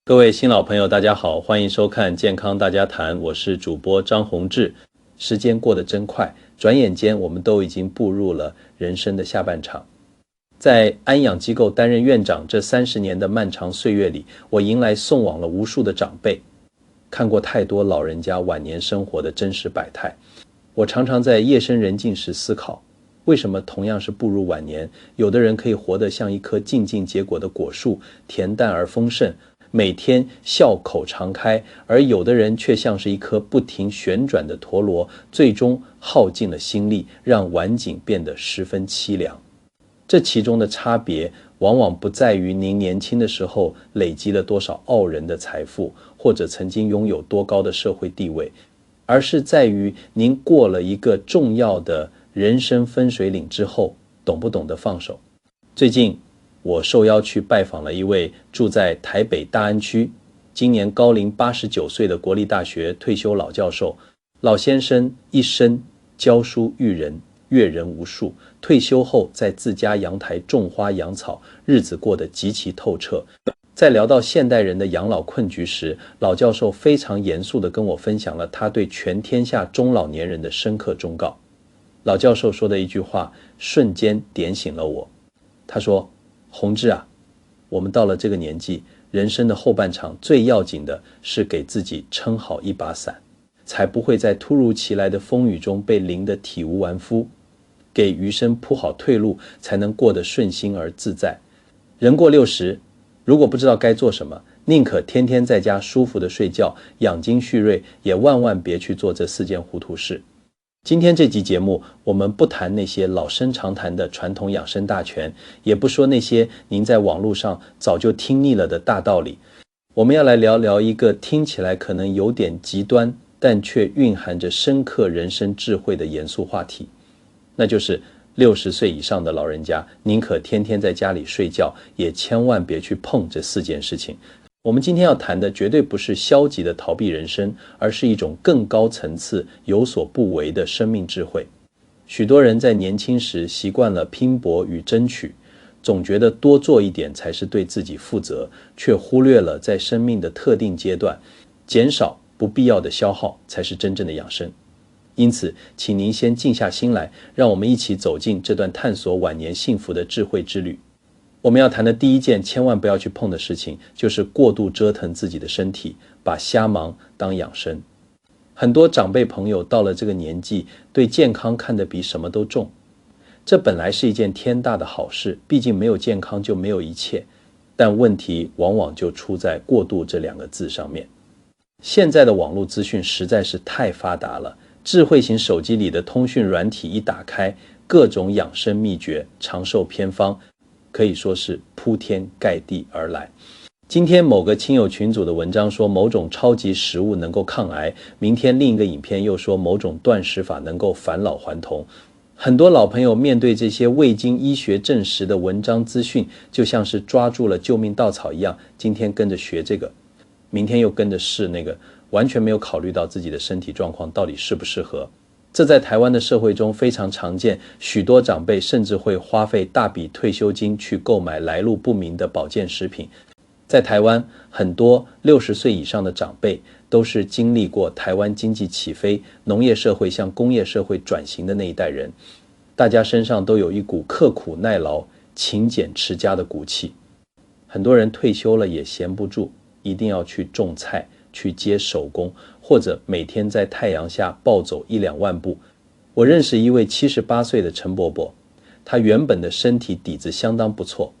各位新老朋友大家好，欢迎收看健康大家谈，我是主播张宏志。时间过得真快，转眼间我们都已经步入了人生的下半场。在安养机构担任院长这30年的漫长岁月里，我迎来送往了无数的长辈，看过太多老人家晚年生活的真实百态。我常常在夜深人静时思考，为什么同样是步入晚年，有的人可以活得像一棵静静结果的果树，恬淡而丰盛，每天笑口常开，而有的人却像是一颗不停旋转的陀螺，最终耗尽了心力，让晚景变得十分凄凉。这其中的差别往往不在于您年轻的时候累积了多少傲人的财富，或者曾经拥有多高的社会地位，而是在于您过了一个重要的人生分水岭之后，懂不懂得放手。最近我受邀去拜访了一位住在台北大安区，今年高龄89岁的国立大学退休老教授。老先生一生教书育人，阅人无数，退休后在自家阳台种花养草，日子过得极其透彻。在聊到现代人的养老困局时，老教授非常严肃地跟我分享了他对全天下中老年人的深刻忠告。老教授说的一句话瞬间点醒了我。他说，宏志啊，我们到了这个年纪，人生的后半场最要紧的是给自己撑好一把伞，才不会在突如其来的风雨中被淋得体无完肤，给余生铺好退路，才能过得顺心而自在。人过60，如果不知道该做什么，宁可天天在家舒服的睡觉，养精蓄锐，也万万别去做这4件糊涂事。今天这集节目，我们不谈那些老生常谈的传统养生大全，也不说那些您在网络上早就听腻了的大道理。我们要来聊聊一个听起来可能有点极端，但却蕴含着深刻人生智慧的严肃话题，那就是60岁以上的老人家，宁可天天在家里睡觉，也千万别去碰这4件事情。我们今天要谈的绝对不是消极的逃避人生，而是一种更高层次、有所不为的生命智慧。许多人在年轻时习惯了拼搏与争取，总觉得多做一点才是对自己负责，却忽略了在生命的特定阶段，减少不必要的消耗才是真正的养生。因此，请您先静下心来，让我们一起走进这段探索晚年幸福的智慧之旅。我们要谈的第一件千万不要去碰的事情，就是过度折腾自己的身体，把瞎忙当养生。很多长辈朋友到了这个年纪，对健康看得比什么都重。这本来是一件天大的好事，毕竟没有健康就没有一切，但问题往往就出在过度这2个字上面。现在的网络资讯实在是太发达了，智慧型手机里的通讯软体一打开，各种养生秘诀、长寿偏方可以说是铺天盖地而来。今天某个亲友群组的文章说某种超级食物能够抗癌，明天另一个影片又说某种断食法能够返老还童。很多老朋友面对这些未经医学证实的文章资讯，就像是抓住了救命稻草一样，今天跟着学这个，明天又跟着试那个，完全没有考虑到自己的身体状况到底适不适合。这在台湾的社会中非常常见，许多长辈甚至会花费大笔退休金去购买来路不明的保健食品。在台湾，很多60岁以上的长辈都是经历过台湾经济起飞、农业社会向工业社会转型的那一代人，大家身上都有一股刻苦耐劳、勤俭持家的骨气。很多人退休了也闲不住，一定要去种菜，去接手工，或者每天在太阳下暴走1-2万步。我认識一位78岁的陈伯伯，他原本的身体底子相当不错，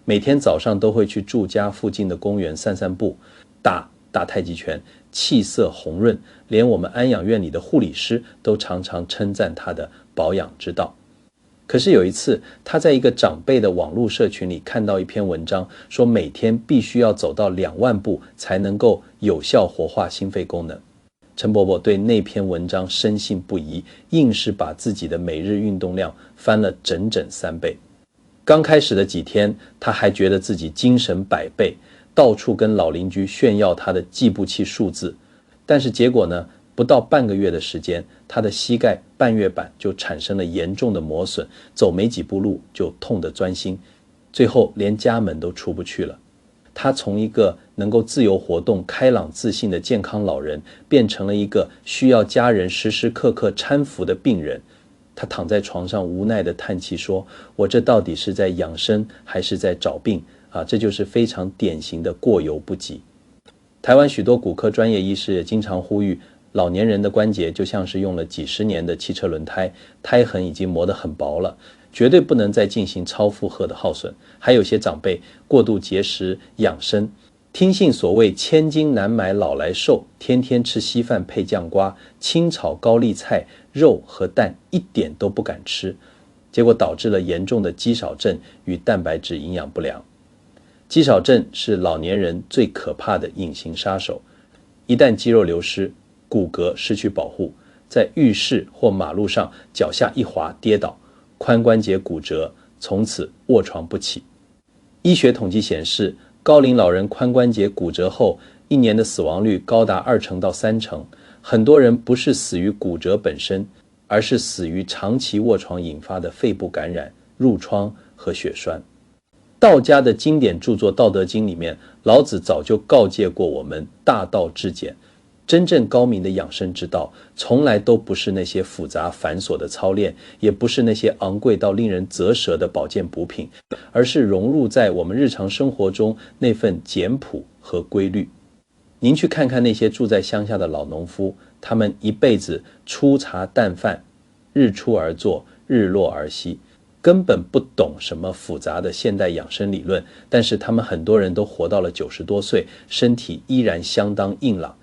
每天早上都会去住家附近的公园散散步，打太极拳，气色红润，连我们安养院里的护理师都常常称赞他的保养之道。可是有一次，他在一个长辈的网络社群里看到一篇文章，说每天必须要走到2万步才能够有效活化心肺功能。陈伯伯对那篇文章深信不疑，硬是把自己的每日运动量翻了整整3倍。刚开始的几天，他还觉得自己精神百倍，到处跟老邻居炫耀他的计步器数字。但是结果呢，不到半个月的时间，他的膝盖半月板就产生了严重的磨损，走没几步路就痛得钻心，最后连家门都出不去了。他从一个能够自由活动、开朗自信的健康老人，变成了一个需要家人时时刻刻搀扶的病人。他躺在床上无奈地叹气说，我这到底是在养生还是在找病啊？这就是非常典型的过犹不及。台湾许多骨科专业医师也经常呼吁，老年人的关节就像是用了几十年的汽车轮胎，胎痕已经磨得很薄了，绝对不能再进行超负荷的耗损。还有些长辈过度节食养生，听信所谓千金难买老来瘦，天天吃稀饭配酱瓜，清炒高丽菜，肉和蛋一点都不敢吃，结果导致了严重的肌少症与蛋白质营养不良。肌少症是老年人最可怕的隐形杀手，一旦肌肉流失，骨骼失去保护，在浴室或马路上脚下一滑跌倒，髋关节骨折，从此卧床不起。医学统计显示，高龄老人髋关节骨折后1年的死亡率高达2%到3%，很多人不是死于骨折本身，而是死于长期卧床引发的肺部感染、褥疮和血栓。道家的经典著作《道德经》里面，老子早就告诫过我们大道至简，真正高明的养生之道，从来都不是那些复杂繁琐的操练，也不是那些昂贵到令人啧舌的保健补品，而是融入在我们日常生活中那份简朴和规律。您去看看那些住在乡下的老农夫，他们一辈子粗茶淡饭，日出而作，日落而息，根本不懂什么复杂的现代养生理论，但是他们很多人都活到了90多岁，身体依然相当硬朗。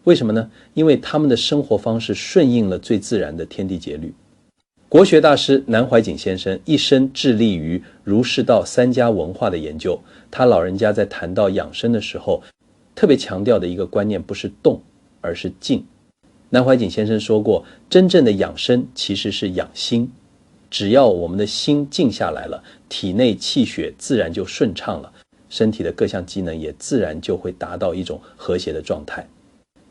为什么呢？因为他们的生活方式顺应了最自然的天地节律。国学大师南怀瑾先生一生致力于儒释道3家文化的研究，他老人家在谈到养生的时候，特别强调的一个观念不是动，而是静。南怀瑾先生说过，真正的养生其实是养心，只要我们的心静下来了，体内气血自然就顺畅了，身体的各项机能也自然就会达到一种和谐的状态。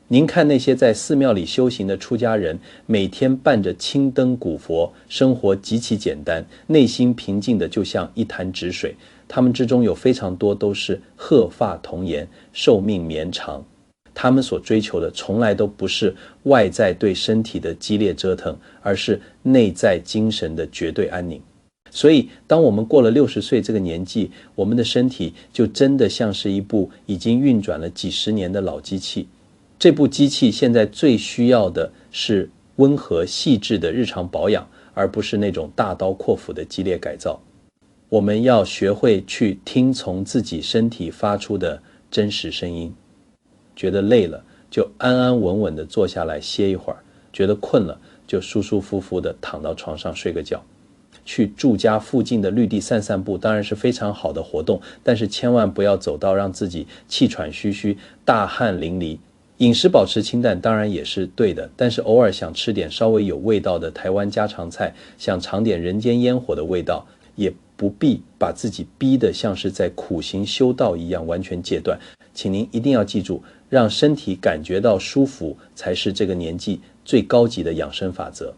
您看那些在寺庙里修行的出家人，每天伴着青灯古佛，生活极其简单，内心平静的就像一潭止水。他们之中有非常多都是鹤发童颜，寿命绵长。他们所追求的从来都不是外在对身体的激烈折腾，而是内在精神的绝对安宁。所以当我们过了60岁这个年纪，我们的身体就真的像是一部已经运转了几十年的老机器。这部机器现在最需要的是温和细致的日常保养，而不是那种大刀阔斧的激烈改造。我们要学会去听从自己身体发出的真实声音，觉得累了就安安稳稳地坐下来歇一会儿，觉得困了就舒舒服服地躺到床上睡个觉。去住家附近的绿地散散步当然是非常好的活动，但是千万不要走到让自己气喘吁吁、大汗淋漓。饮食保持清淡当然也是对的，但是偶尔想吃点稍微有味道的台湾家常菜，想尝点人间烟火的味道，也不必把自己逼得像是在苦行修道一样完全戒断。请您一定要记住，让身体感觉到舒服才是这个年纪最高级的养生法则。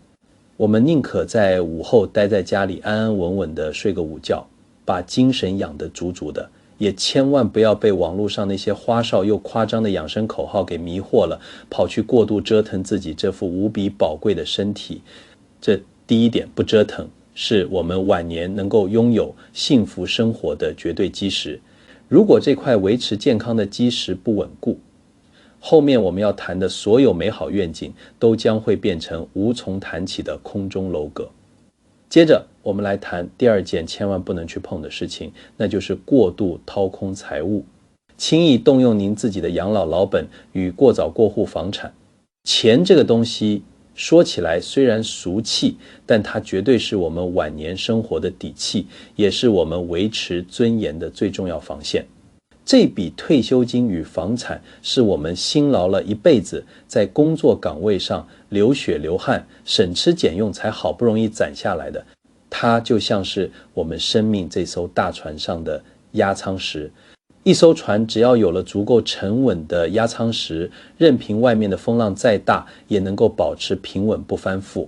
我们宁可在午后待在家里安安稳稳的睡个午觉，把精神养得足足的，也千万不要被网络上那些花哨又夸张的养生口号给迷惑了，跑去过度折腾自己这副无比宝贵的身体。这第一点，不折腾是我们晚年能够拥有幸福生活的绝对基石。如果这块维持健康的基石不稳固，后面我们要谈的所有美好愿景都将会变成无从谈起的空中楼阁。接着我们来谈第二件千万不能去碰的事情，那就是过度掏空财物，轻易动用您自己的养老老本与过早过户房产。钱这个东西说起来虽然俗气，但它绝对是我们晚年生活的底气，也是我们维持尊严的最重要防线。这笔退休金与房产是我们辛劳了一辈子，在工作岗位上流血流汗、省吃俭用才好不容易攒下来的，它就像是我们生命这艘大船上的压舱石。一艘船只要有了足够沉稳的压舱石，任凭外面的风浪再大，也能够保持平稳不翻覆。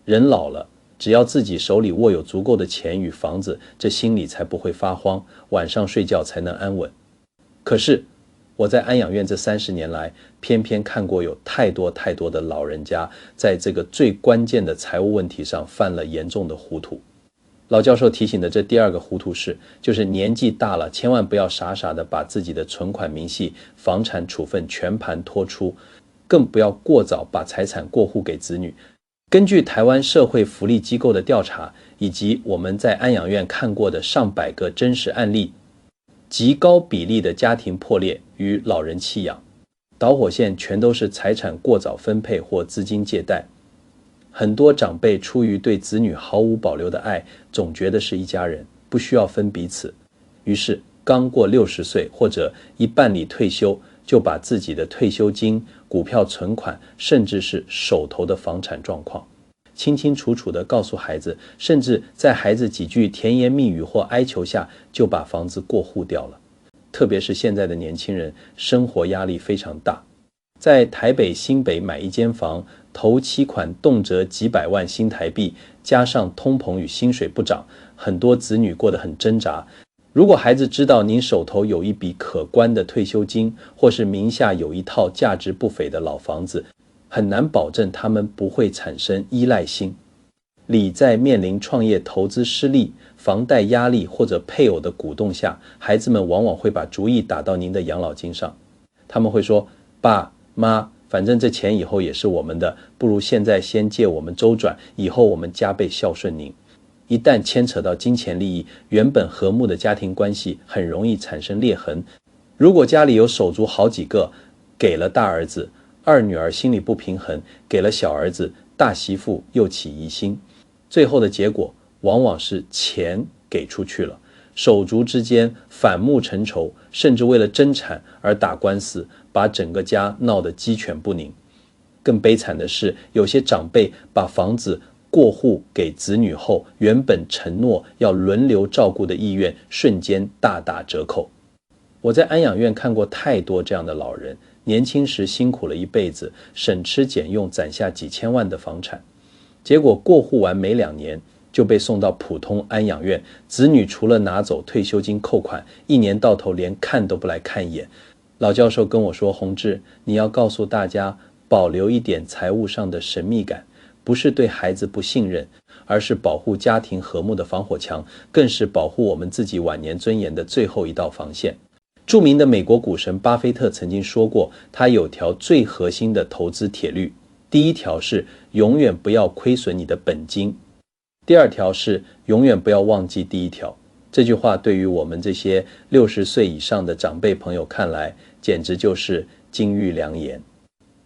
人老了，只要自己手里握有足够的钱与房子，这心里才不会发慌，晚上睡觉才能安稳。可是我在安养院这30年来，偏偏看过有太多的老人家在这个最关键的财务问题上犯了严重的糊涂。老教授提醒的这第二个糊涂就是年纪大了，千万不要傻傻的把自己的存款明细、房产处分全盘托出，更不要过早把财产过户给子女。根据台湾社会福利机构的调查，以及我们在安养院看过的上百个真实案例，极高比例的家庭破裂与老人弃养，导火线全都是财产过早分配或资金借贷。很多长辈出于对子女毫无保留的爱，总觉得是一家人，不需要分彼此，于是刚过60岁或者一半里退休，就把自己的退休金、股票存款，甚至是手头的房产状况，清清楚楚地告诉孩子，甚至在孩子几句甜言蜜语或哀求下，就把房子过户掉了。特别是现在的年轻人，生活压力非常大，在台北、新北买一间房，头期款动辄几百万新台币，加上通膨与薪水不涨，很多子女过得很挣扎。如果孩子知道您手头有一笔可观的退休金，或是名下有一套价值不菲的老房子，很难保证他们不会产生依赖心。理在面临创业投资失利、房贷压力或者配偶的鼓动下，孩子们往往会把主意打到您的养老金上。他们会说，爸妈，反正这钱以后也是我们的，不如现在先借我们周转，以后我们加倍孝顺您。一旦牵扯到金钱利益，原本和睦的家庭关系很容易产生裂痕。如果家里有手足好几个，给了大儿子，二女儿心里不平衡，给了小儿子，大媳妇又起疑心，最后的结果往往是钱给出去了，手足之间反目成仇，甚至为了争产而打官司，把整个家闹得鸡犬不宁。更悲惨的是，有些长辈把房子过户给子女后，原本承诺要轮流照顾的意愿瞬间大打折扣。我在安养院看过太多这样的老人，年轻时辛苦了一辈子，省吃俭用攒下几千万的房产，结果过户完没2年就被送到普通安养院，子女除了拿走退休金扣款，一年到头连看都不来看一眼。老教授跟我说，宏志，你要告诉大家，保留一点财务上的神秘感，不是对孩子不信任，而是保护家庭和睦的防火墙，更是保护我们自己晚年尊严的最后一道防线。著名的美国股神巴菲特曾经说过，他有条最核心的投资铁律，第一条是永远不要亏损你的本金，第二条是永远不要忘记第一条。这句话对于我们这些60岁以上的长辈朋友看来，简直就是金玉良言。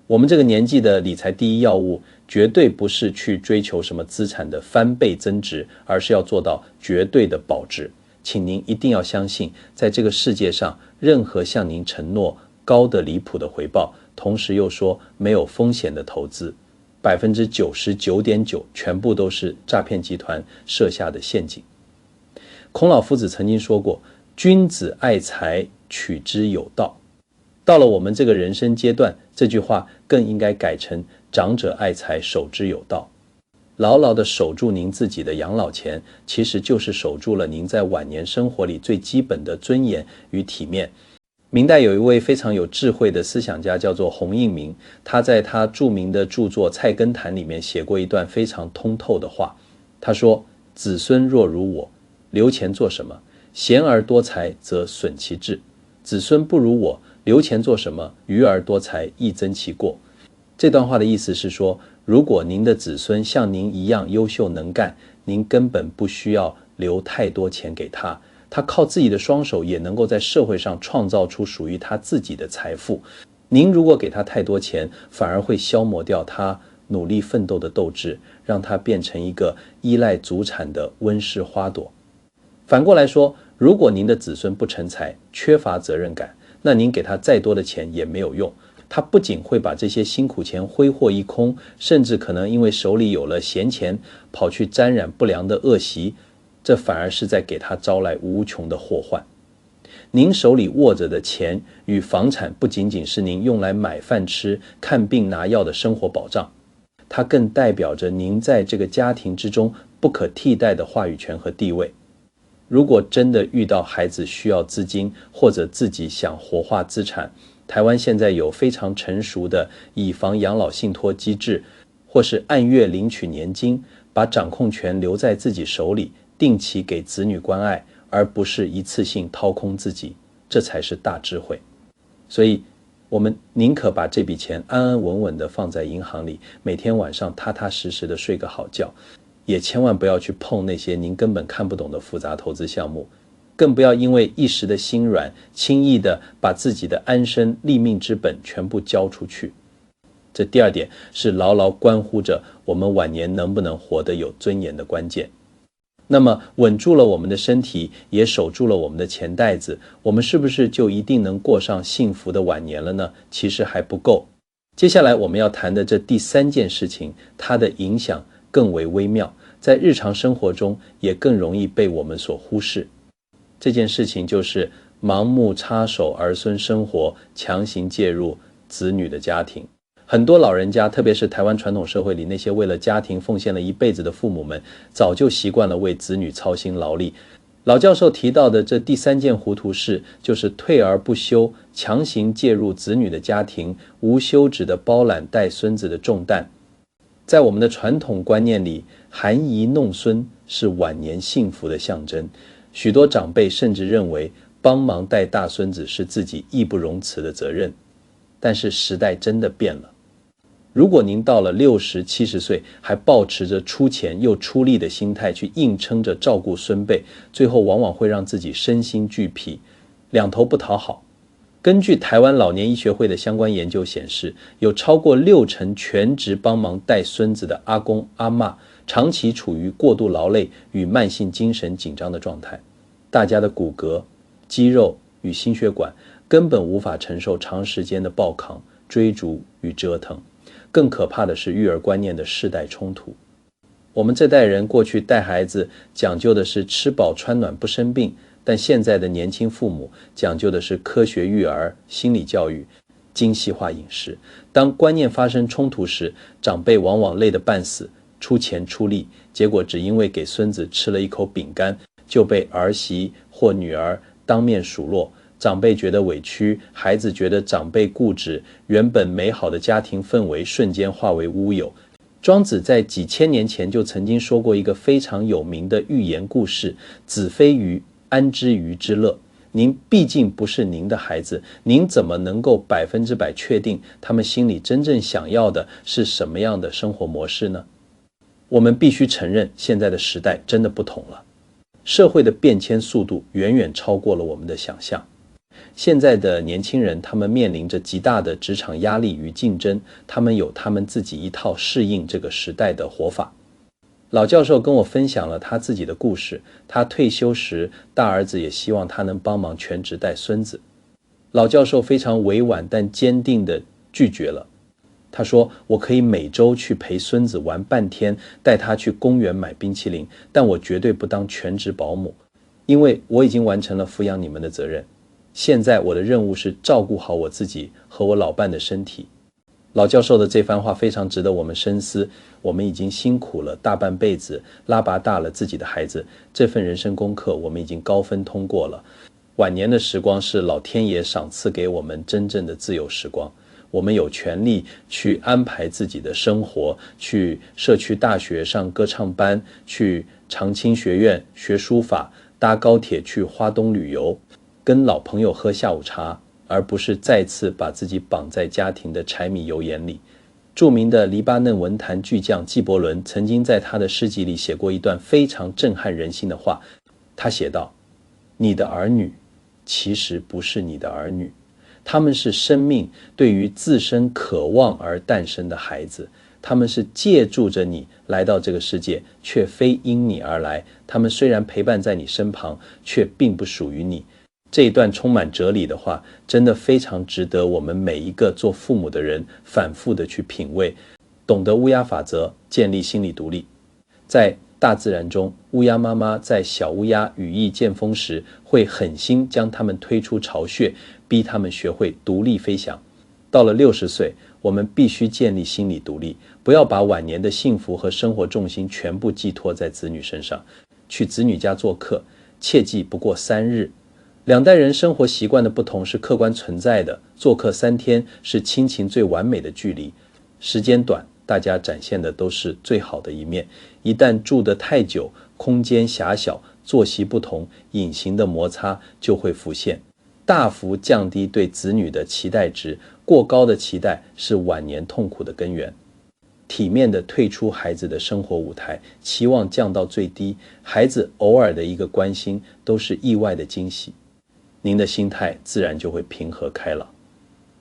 我们这个年纪的理财第一要务，绝对不是去追求什么资产的翻倍增值，而是要做到绝对的保值。请您一定要相信，在这个世界上，任何向您承诺高的离谱的回报，同时又说没有风险的投资，99.9%全部都是诈骗集团设下的陷阱。孔老夫子曾经说过，君子爱财，取之有道。到了我们这个人生阶段，这句话更应该改成长者爱财，守之有道。牢牢地守住您自己的养老钱，其实就是守住了您在晚年生活里最基本的尊严与体面。明代有一位非常有智慧的思想家，叫做洪应明，他在他著名的著作《菜根谭》里面写过一段非常通透的话。他说，子孙若如我，留钱做什么？贤而多财则损其志。子孙不如我，留钱做什么？愚而多财亦增其过。这段话的意思是说，如果您的子孙像您一样优秀能干，您根本不需要留太多钱给他，他靠自己的双手也能够在社会上创造出属于他自己的财富。您如果给他太多钱，反而会消磨掉他努力奋斗的斗志，让他变成一个依赖祖产的温室花朵。反过来说，如果您的子孙不成才，缺乏责任感，那您给他再多的钱也没有用。他不仅会把这些辛苦钱挥霍一空，甚至可能因为手里有了闲钱，跑去沾染不良的恶习，这反而是在给他招来无穷的祸患。您手里握着的钱与房产，不仅仅是您用来买饭吃、看病拿药的生活保障，它更代表着您在这个家庭之中不可替代的话语权和地位。如果真的遇到孩子需要资金，或者自己想活化资产，台湾现在有非常成熟的以房养老信托机制，或是按月领取年金，把掌控权留在自己手里，定期给子女关爱，而不是一次性掏空自己，这才是大智慧。所以我们宁可把这笔钱安安稳稳地放在银行里，每天晚上踏踏实实地睡个好觉，也千万不要去碰那些您根本看不懂的复杂投资项目，更不要因为一时的心软，轻易地把自己的安身立命之本全部交出去。这第二点是牢牢关乎着我们晚年能不能活得有尊严的关键。那么稳住了我们的身体，也守住了我们的钱袋子，我们是不是就一定能过上幸福的晚年了呢？其实还不够。接下来我们要谈的这第三件事情，它的影响更为微妙，在日常生活中也更容易被我们所忽视。这件事情就是盲目插手儿孙生活，强行介入子女的家庭。很多老人家，特别是台湾传统社会里那些为了家庭奉献了一辈子的父母们，早就习惯了为子女操心劳力。老教授提到的这第三件糊涂事，就是退而不休，强行介入子女的家庭，无休止的包揽带孙子的重担。在我们的传统观念里，含饴弄孙是晚年幸福的象征，许多长辈甚至认为帮忙带大孙子是自己义不容辞的责任。但是时代真的变了，如果您到了60、70岁，还抱持着出钱又出力的心态去硬撑着照顾孙辈，最后往往会让自己身心俱疲，两头不讨好。根据台湾老年医学会的相关研究显示，有超过60%全职帮忙带孙子的阿公阿嬷，长期处于过度劳累与慢性精神紧张的状态，大家的骨骼、肌肉与心血管根本无法承受长时间的抱扛、追逐与折腾。更可怕的是育儿观念的世代冲突。我们这代人过去带孩子讲究的是吃饱穿暖不生病，但现在的年轻父母讲究的是科学育儿、心理教育、精细化饮食。当观念发生冲突时，长辈往往累得半死，出钱出力，结果只因为给孙子吃了一口饼干，就被儿媳或女儿当面数落。长辈觉得委屈，孩子觉得长辈固执，原本美好的家庭氛围瞬间化为乌有。庄子在几千年前就曾经说过一个非常有名的寓言故事：子非鱼，安知鱼之乐？您毕竟不是您的孩子，您怎么能够100%确定他们心里真正想要的是什么样的生活模式呢？我们必须承认，现在的时代真的不同了，社会的变迁速度远远超过了我们的想象。现在的年轻人，他们面临着极大的职场压力与竞争，他们有他们自己一套适应这个时代的活法。老教授跟我分享了他自己的故事，他退休时，大儿子也希望他能帮忙全职带孙子。老教授非常委婉但坚定地拒绝了。他说，我可以每周去陪孙子玩半天，带他去公园买冰淇淋，但我绝对不当全职保姆，因为我已经完成了抚养你们的责任。现在我的任务是照顾好我自己和我老伴的身体。老教授的这番话非常值得我们深思，我们已经辛苦了大半辈子，拉拔大了自己的孩子，这份人生功课我们已经高分通过了。晚年的时光是老天爷赏赐给我们真正的自由时光，我们有权利去安排自己的生活，去社区大学上歌唱班，去长青学院学书法，搭高铁去花东旅游，跟老朋友喝下午茶，而不是再次把自己绑在家庭的柴米油盐里。著名的黎巴嫩文坛巨匠纪伯伦曾经在他的诗集里写过一段非常震撼人心的话，他写道：你的儿女其实不是你的儿女，他们是生命对于自身渴望而诞生的孩子，他们是借助着你来到这个世界，却非因你而来，他们虽然陪伴在你身旁，却并不属于你。这一段充满哲理的话，真的非常值得我们每一个做父母的人反复的去品味，懂得乌鸦法则，建立心理独立。在大自然中，乌鸦妈妈在小乌鸦羽翼渐丰时，会狠心将它们推出巢穴，逼它们学会独立飞翔。到了60岁，我们必须建立心理独立，不要把晚年的幸福和生活重心全部寄托在子女身上。去子女家做客，切记不过3日。两代人生活习惯的不同是客观存在的，做客3天是亲情最完美的距离，时间短，大家展现的都是最好的一面。一旦住得太久，空间狭小，作息不同，隐形的摩擦就会浮现，大幅降低对子女的期待值。过高的期待是晚年痛苦的根源。体面地退出孩子的生活舞台，期望降到最低，孩子偶尔的一个关心都是意外的惊喜，您的心态自然就会平和开朗。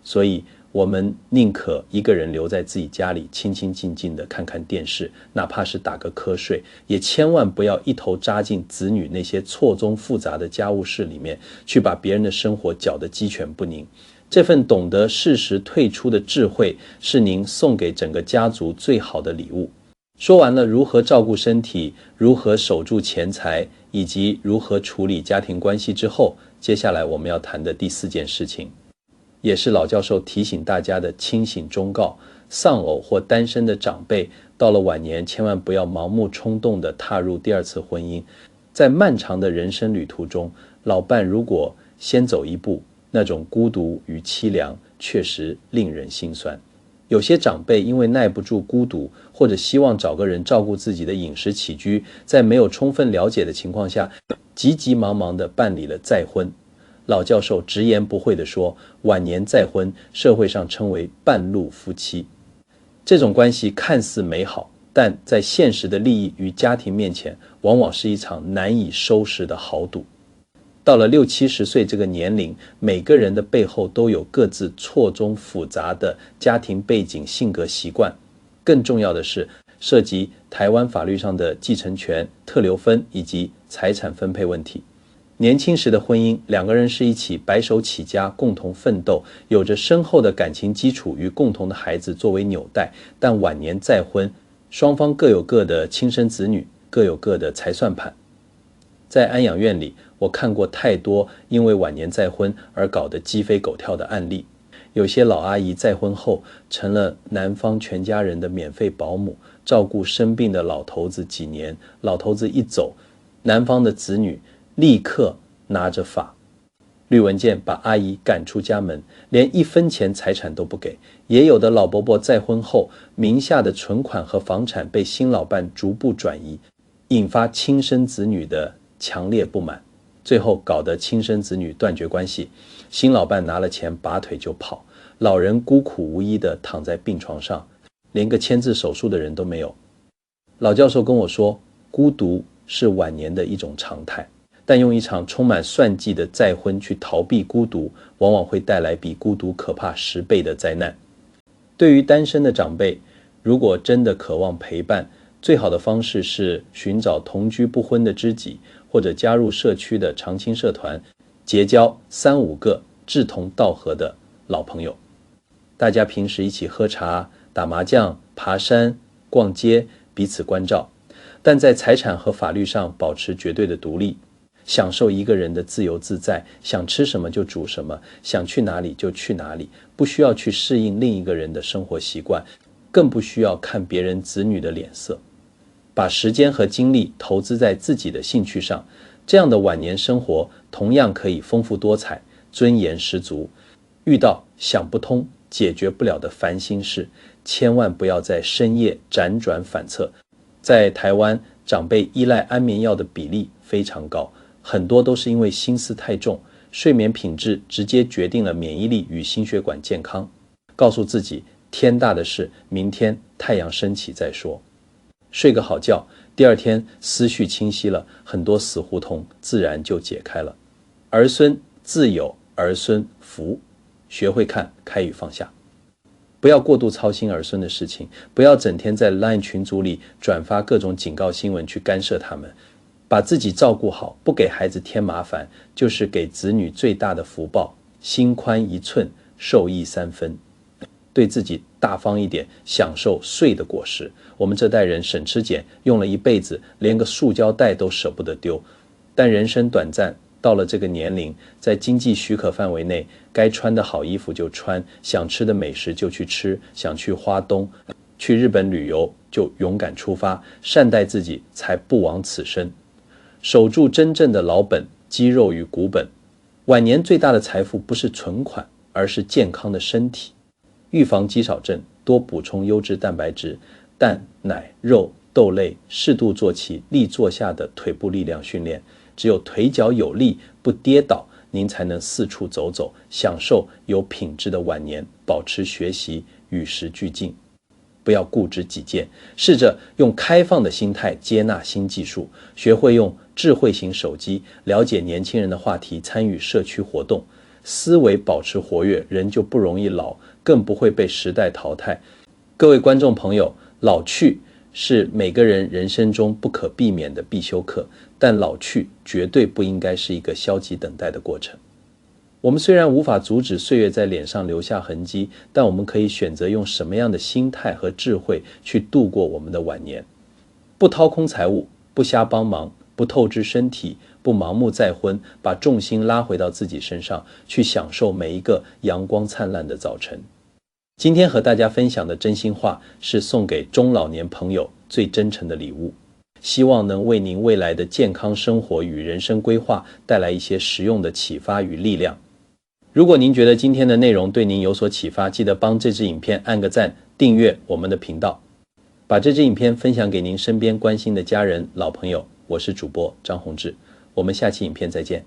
所以我们宁可一个人留在自己家里，清清静静地看看电视，哪怕是打个瞌睡，也千万不要一头扎进子女那些错综复杂的家务事里面，去把别人的生活搅得鸡犬不宁。这份懂得适时退出的智慧，是您送给整个家族最好的礼物。说完了如何照顾身体，如何守住钱财，以及如何处理家庭关系之后，接下来我们要谈的第4件事情，也是老教授提醒大家的清醒忠告：丧偶或单身的长辈，到了晚年千万不要盲目冲动地踏入第2次婚姻。在漫长的人生旅途中，老伴如果先走一步，那种孤独与凄凉确实令人心酸。有些长辈因为耐不住孤独，或者希望找个人照顾自己的饮食起居，在没有充分了解的情况下，急急忙忙地办理了再婚。老教授直言不讳地说，晚年再婚，社会上称为半路夫妻。这种关系看似美好，但在现实的利益与家庭面前，往往是一场难以收拾的豪赌。到了60、70岁这个年龄，每个人的背后都有各自错综复杂的家庭背景、性格习惯。更重要的是，涉及台湾法律上的继承权、特留分以及财产分配问题。年轻时的婚姻，两个人是一起白手起家，共同奋斗，有着深厚的感情基础与共同的孩子作为纽带。但晚年再婚，双方各有各的亲生子女，各有各的财算盘。在安养院里，我看过太多因为晚年再婚而搞得鸡飞狗跳的案例。有些老阿姨再婚后成了男方全家人的免费保姆，照顾生病的老头子几年，老头子一走，男方的子女立刻拿着法律文件把阿姨赶出家门，连1分钱财产都不给。也有的老伯伯再婚后，名下的存款和房产被新老伴逐步转移，引发亲生子女的强烈不满，最后搞得亲生子女断绝关系，新老伴拿了钱拔腿就跑，老人孤苦无依地躺在病床上，连个签字手术的人都没有。老教授跟我说，孤独是晚年的一种常态，但用一场充满算计的再婚去逃避孤独，往往会带来比孤独可怕10倍的灾难。对于单身的长辈，如果真的渴望陪伴，最好的方式是寻找同居不婚的知己，或者加入社区的常青社团，结交3、5个志同道合的老朋友。大家平时一起喝茶、打麻将、爬山、逛街，彼此关照，但在财产和法律上保持绝对的独立，享受一个人的自由自在，想吃什么就煮什么，想去哪里就去哪里，不需要去适应另一个人的生活习惯，更不需要看别人子女的脸色。把时间和精力投资在自己的兴趣上，这样的晚年生活同样可以丰富多彩，尊严十足。遇到想不通、解决不了的烦心事，千万不要在深夜辗转反侧。在台湾，长辈依赖安眠药的比例非常高，很多都是因为心思太重，睡眠品质直接决定了免疫力与心血管健康。告诉自己，天大的事，明天太阳升起再说。睡个好觉，第2天思绪清晰了，很多死胡同自然就解开了。儿孙自有儿孙福，学会看，开与放下。不要过度操心儿孙的事情，不要整天在 LINE 群组里转发各种警告新闻去干涉他们。把自己照顾好，不给孩子添麻烦，就是给子女最大的福报。心宽1寸，受益3分。对自己大方一点，享受睡的果实。我们这代人省吃俭用了一辈子，连个塑胶袋都舍不得丢。但人生短暂，到了这个年龄，在经济许可范围内，该穿的好衣服就穿，想吃的美食就去吃，想去花东、去日本旅游就勇敢出发，善待自己，才不枉此生。守住真正的老本，肌肉与骨本。晚年最大的财富不是存款，而是健康的身体。预防肌少症，多补充优质蛋白质，蛋、奶、肉、豆类，适度做起立坐下的腿部力量训练。只有腿脚有力，不跌倒，您才能四处走走，享受有品质的晚年，保持学习，与时俱进。不要固执己见，试着用开放的心态接纳新技术，学会用智慧型手机了解年轻人的话题，参与社区活动，思维保持活跃，人就不容易老，更不会被时代淘汰。各位观众朋友，老去是每个人人生中不可避免的必修课，但老去绝对不应该是一个消极等待的过程。我们虽然无法阻止岁月在脸上留下痕迹，但我们可以选择用什么样的心态和智慧去度过我们的晚年。不掏空财物，不瞎帮忙，不透支身体，不盲目再婚，把重心拉回到自己身上，去享受每一个阳光灿烂的早晨。今天和大家分享的真心话是送给中老年朋友最真诚的礼物，希望能为您未来的健康生活与人生规划带来一些实用的启发与力量。如果您觉得今天的内容对您有所启发，记得帮这支影片按个赞，订阅我们的频道，把这支影片分享给您身边关心的家人、老朋友。我是主播张宏志，我们下期影片再见。